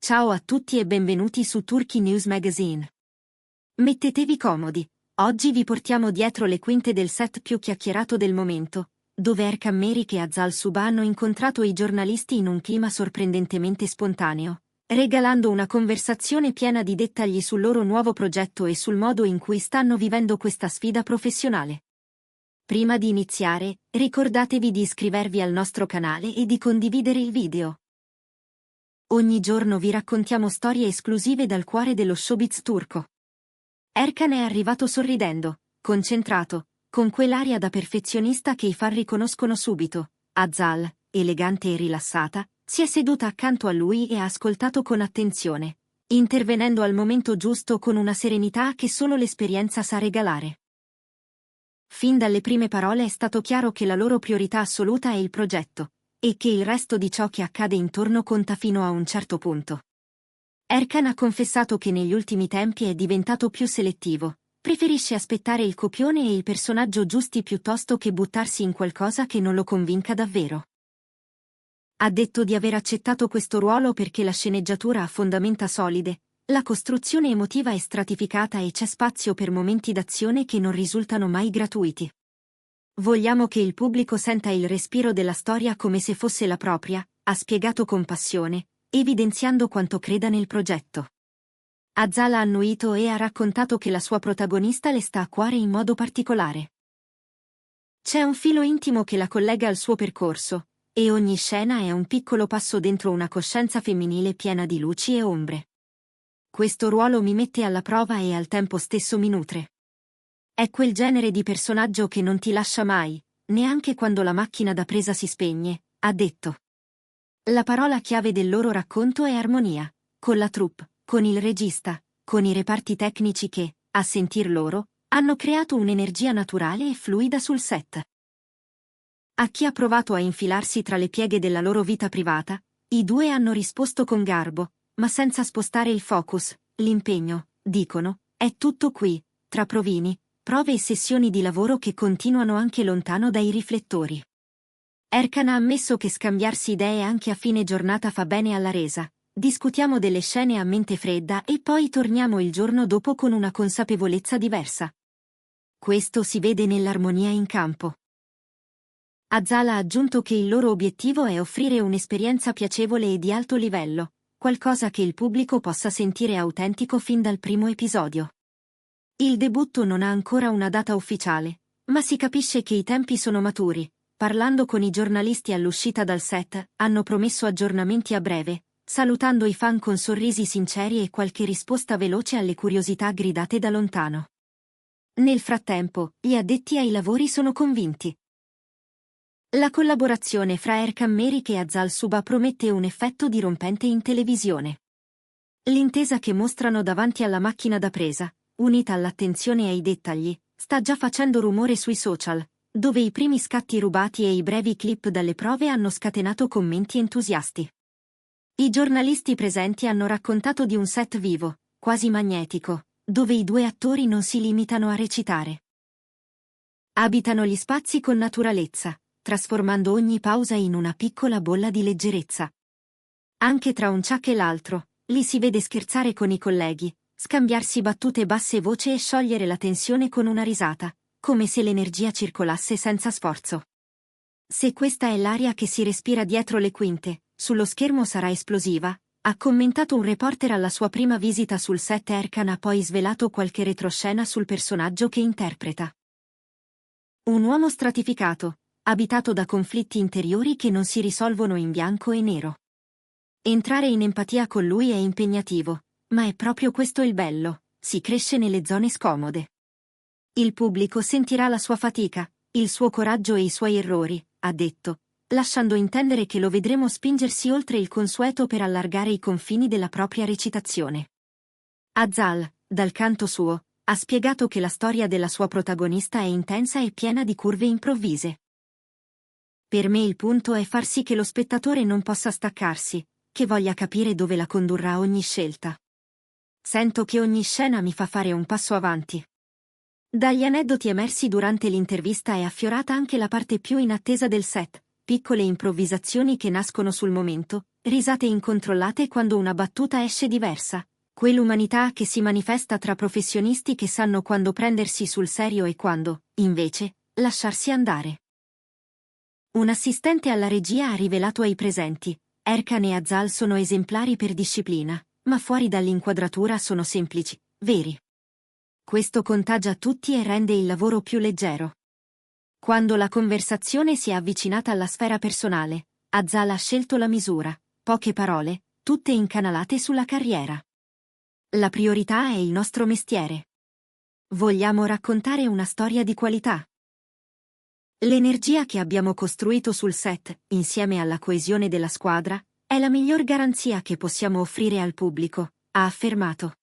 Ciao a tutti e benvenuti su Turkey News Magazine. Mettetevi comodi, oggi vi portiamo dietro le quinte del set più chiacchierato del momento, dove Erkan Merik e Azal Suba hanno incontrato i giornalisti in un clima sorprendentemente spontaneo, regalando una conversazione piena di dettagli sul loro nuovo progetto e sul modo in cui stanno vivendo questa sfida professionale. Prima di iniziare, ricordatevi di iscrivervi al nostro canale e di condividere il video. Ogni giorno vi raccontiamo storie esclusive dal cuore dello showbiz turco. Erkan è arrivato sorridendo, concentrato, con quell'aria da perfezionista che i fan riconoscono subito. Azal, elegante e rilassata, si è seduta accanto a lui e ha ascoltato con attenzione, intervenendo al momento giusto con una serenità che solo l'esperienza sa regalare. Fin dalle prime parole è stato chiaro che la loro priorità assoluta è il progetto, e che il resto di ciò che accade intorno conta fino a un certo punto. Erkan ha confessato che negli ultimi tempi è diventato più selettivo, preferisce aspettare il copione e il personaggio giusti piuttosto che buttarsi in qualcosa che non lo convinca davvero. Ha detto di aver accettato questo ruolo perché la sceneggiatura ha fondamenta solide, la costruzione emotiva è stratificata e c'è spazio per momenti d'azione che non risultano mai gratuiti. Vogliamo che il pubblico senta il respiro della storia come se fosse la propria, ha spiegato con passione, evidenziando quanto creda nel progetto. Azal ha annuito e ha raccontato che la sua protagonista le sta a cuore in modo particolare. C'è un filo intimo che la collega al suo percorso, e ogni scena è un piccolo passo dentro una coscienza femminile piena di luci e ombre. Questo ruolo mi mette alla prova e al tempo stesso mi nutre. È quel genere di personaggio che non ti lascia mai, neanche quando la macchina da presa si spegne, ha detto. La parola chiave del loro racconto è armonia, con la troupe, con il regista, con i reparti tecnici che, a sentir loro, hanno creato un'energia naturale e fluida sul set. A chi ha provato a infilarsi tra le pieghe della loro vita privata, i due hanno risposto con garbo, ma senza spostare il focus, l'impegno, dicono, è tutto qui, tra provini, prove e sessioni di lavoro che continuano anche lontano dai riflettori. Erkan ha ammesso che scambiarsi idee anche a fine giornata fa bene alla resa, discutiamo delle scene a mente fredda e poi torniamo il giorno dopo con una consapevolezza diversa. Questo si vede nell'armonia in campo. Azal ha aggiunto che il loro obiettivo è offrire un'esperienza piacevole e di alto livello, qualcosa che il pubblico possa sentire autentico fin dal primo episodio. Il debutto non ha ancora una data ufficiale, ma si capisce che i tempi sono maturi. Parlando con i giornalisti all'uscita dal set, hanno promesso aggiornamenti a breve, salutando i fan con sorrisi sinceri e qualche risposta veloce alle curiosità gridate da lontano. Nel frattempo, gli addetti ai lavori sono convinti. La collaborazione fra Erkan Merik e Azal Suba promette un effetto dirompente in televisione. L'intesa che mostrano davanti alla macchina da presa, unita all'attenzione ai dettagli, sta già facendo rumore sui social, dove i primi scatti rubati e i brevi clip dalle prove hanno scatenato commenti entusiasti. I giornalisti presenti hanno raccontato di un set vivo, quasi magnetico, dove i due attori non si limitano a recitare. Abitano gli spazi con naturalezza, trasformando ogni pausa in una piccola bolla di leggerezza. Anche tra un ciak e l'altro, li si vede scherzare con i colleghi, scambiarsi battute basse voce e sciogliere la tensione con una risata, come se l'energia circolasse senza sforzo. Se questa è l'aria che si respira dietro le quinte, sullo schermo sarà esplosiva, ha commentato un reporter alla sua prima visita sul set. Erkan ha poi svelato qualche retroscena sul personaggio che interpreta. Un uomo stratificato, abitato da conflitti interiori che non si risolvono in bianco e nero. Entrare in empatia con lui è impegnativo, ma è proprio questo il bello, si cresce nelle zone scomode. Il pubblico sentirà la sua fatica, il suo coraggio e i suoi errori, ha detto, lasciando intendere che lo vedremo spingersi oltre il consueto per allargare i confini della propria recitazione. Azal, dal canto suo, ha spiegato che la storia della sua protagonista è intensa e piena di curve improvvise. Per me il punto è far sì che lo spettatore non possa staccarsi, che voglia capire dove la condurrà ogni scelta. Sento che ogni scena mi fa fare un passo avanti. Dagli aneddoti emersi durante l'intervista è affiorata anche la parte più inattesa del set, piccole improvvisazioni che nascono sul momento, risate incontrollate quando una battuta esce diversa, quell'umanità che si manifesta tra professionisti che sanno quando prendersi sul serio e quando, invece, lasciarsi andare. Un assistente alla regia ha rivelato ai presenti: Erkan e Azal sono esemplari per disciplina, ma fuori dall'inquadratura sono semplici, veri. Questo contagia tutti e rende il lavoro più leggero. Quando la conversazione si è avvicinata alla sfera personale, Azal ha scelto la misura, poche parole, tutte incanalate sulla carriera. La priorità è il nostro mestiere. Vogliamo raccontare una storia di qualità. L'energia che abbiamo costruito sul set, insieme alla coesione della squadra, è la miglior garanzia che possiamo offrire al pubblico, ha affermato.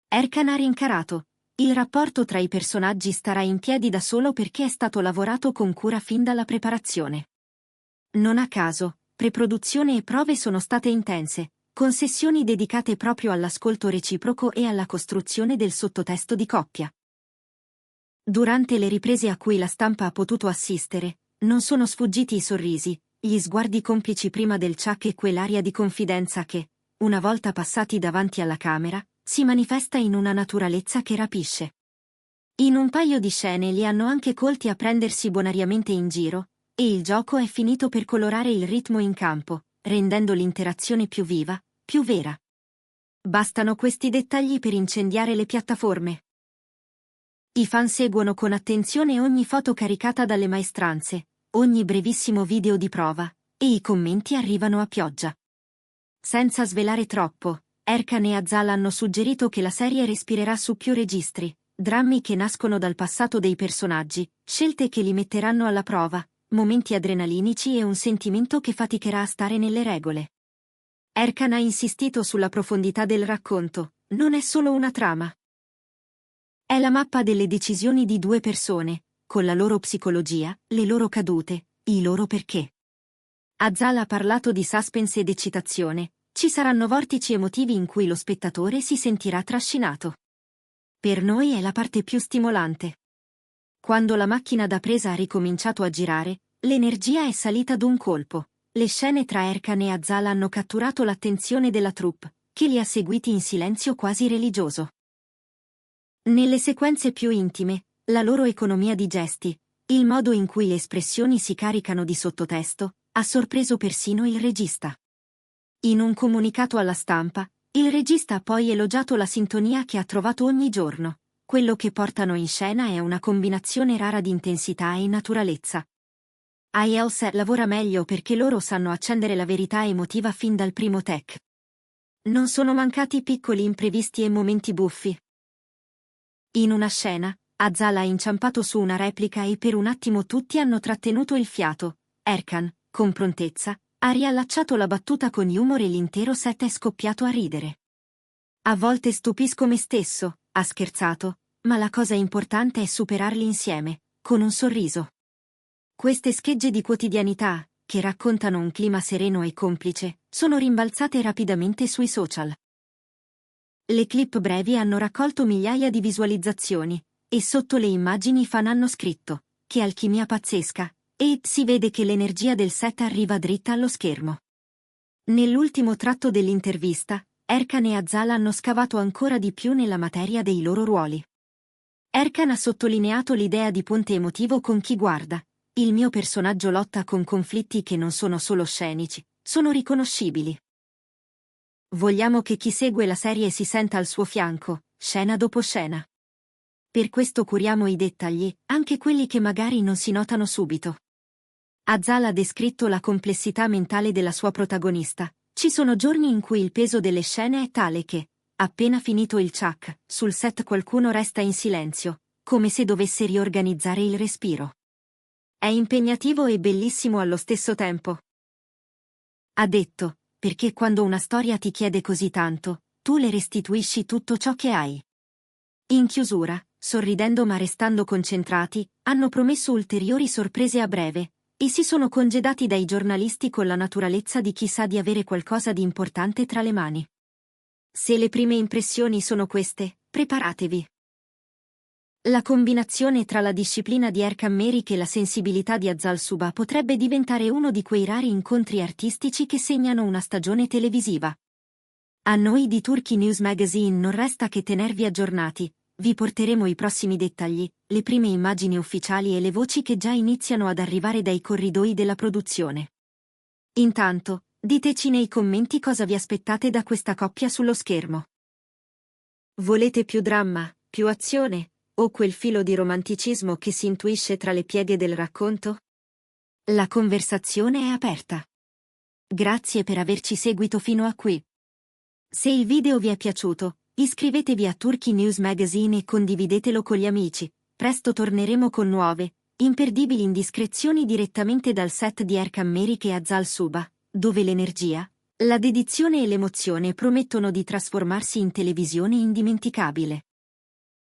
Erkan ha rincarato: il rapporto tra i personaggi starà in piedi da solo perché è stato lavorato con cura fin dalla preparazione. Non a caso, preproduzione e prove sono state intense, con sessioni dedicate proprio all'ascolto reciproco e alla costruzione del sottotesto di coppia. Durante le riprese a cui la stampa ha potuto assistere, non sono sfuggiti i sorrisi, gli sguardi complici prima del ciak e quell'aria di confidenza che, una volta passati davanti alla camera, si manifesta in una naturalezza che rapisce. In un paio di scene li hanno anche colti a prendersi bonariamente in giro, e il gioco è finito per colorare il ritmo in campo, rendendo l'interazione più viva, più vera. Bastano questi dettagli per incendiare le piattaforme. I fan seguono con attenzione ogni foto caricata dalle maestranze, ogni brevissimo video di prova, e i commenti arrivano a pioggia. Senza svelare troppo, Erkan e Azal hanno suggerito che la serie respirerà su più registri, drammi che nascono dal passato dei personaggi, scelte che li metteranno alla prova, momenti adrenalinici e un sentimento che faticherà a stare nelle regole. Erkan ha insistito sulla profondità del racconto: non è solo una trama. È la mappa delle decisioni di due persone, con la loro psicologia, le loro cadute, i loro perché. Azal ha parlato di suspense ed eccitazione: ci saranno vortici emotivi in cui lo spettatore si sentirà trascinato. Per noi è la parte più stimolante. Quando la macchina da presa ha ricominciato a girare, l'energia è salita d'un colpo. Le scene tra Erkan e Azal hanno catturato l'attenzione della troupe, che li ha seguiti in silenzio quasi religioso. Nelle sequenze più intime, la loro economia di gesti, il modo in cui le espressioni si caricano di sottotesto, ha sorpreso persino il regista. In un comunicato alla stampa, il regista ha poi elogiato la sintonia che ha trovato ogni giorno: quello che portano in scena è una combinazione rara di intensità e naturalezza. IELTS lavora meglio perché loro sanno accendere la verità emotiva fin dal primo take. Non sono mancati piccoli imprevisti e momenti buffi. In una scena, Azal ha inciampato su una replica e per un attimo tutti hanno trattenuto il fiato. Erkan, con prontezza, ha riallacciato la battuta con humor e l'intero set è scoppiato a ridere. A volte stupisco me stesso, ha scherzato, ma la cosa importante è superarli insieme, con un sorriso. Queste schegge di quotidianità, che raccontano un clima sereno e complice, sono rimbalzate rapidamente sui social. Le clip brevi hanno raccolto migliaia di visualizzazioni, e sotto le immagini i fan hanno scritto: che alchimia pazzesca, e si vede che l'energia del set arriva dritta allo schermo. Nell'ultimo tratto dell'intervista, Erkan e Azal hanno scavato ancora di più nella materia dei loro ruoli. Erkan ha sottolineato l'idea di ponte emotivo con chi guarda: il mio personaggio lotta con conflitti che non sono solo scenici, sono riconoscibili. Vogliamo che chi segue la serie si senta al suo fianco, scena dopo scena. Per questo curiamo i dettagli, anche quelli che magari non si notano subito. Azal ha descritto la complessità mentale della sua protagonista: ci sono giorni in cui il peso delle scene è tale che, appena finito il ciak, sul set qualcuno resta in silenzio, come se dovesse riorganizzare il respiro. È impegnativo e bellissimo allo stesso tempo. Ha detto: perché quando una storia ti chiede così tanto, tu le restituisci tutto ciò che hai. In chiusura, sorridendo ma restando concentrati, hanno promesso ulteriori sorprese a breve, e si sono congedati dai giornalisti con la naturalezza di chi sa di avere qualcosa di importante tra le mani. Se le prime impressioni sono queste, preparatevi. La combinazione tra la disciplina di Erkam Merik e la sensibilità di Azal Suba potrebbe diventare uno di quei rari incontri artistici che segnano una stagione televisiva. A noi di Turkey News Magazine non resta che tenervi aggiornati, vi porteremo i prossimi dettagli, le prime immagini ufficiali e le voci che già iniziano ad arrivare dai corridoi della produzione. Intanto, diteci nei commenti cosa vi aspettate da questa coppia sullo schermo. Volete più dramma, più azione? O quel filo di romanticismo che si intuisce tra le pieghe del racconto? La conversazione è aperta. Grazie per averci seguito fino a qui. Se il video vi è piaciuto, iscrivetevi a Turkey News Magazine e condividetelo con gli amici. Presto torneremo con nuove, imperdibili indiscrezioni direttamente dal set di Erkam Merik e Azal Suba, dove l'energia, la dedizione e l'emozione promettono di trasformarsi in televisione indimenticabile.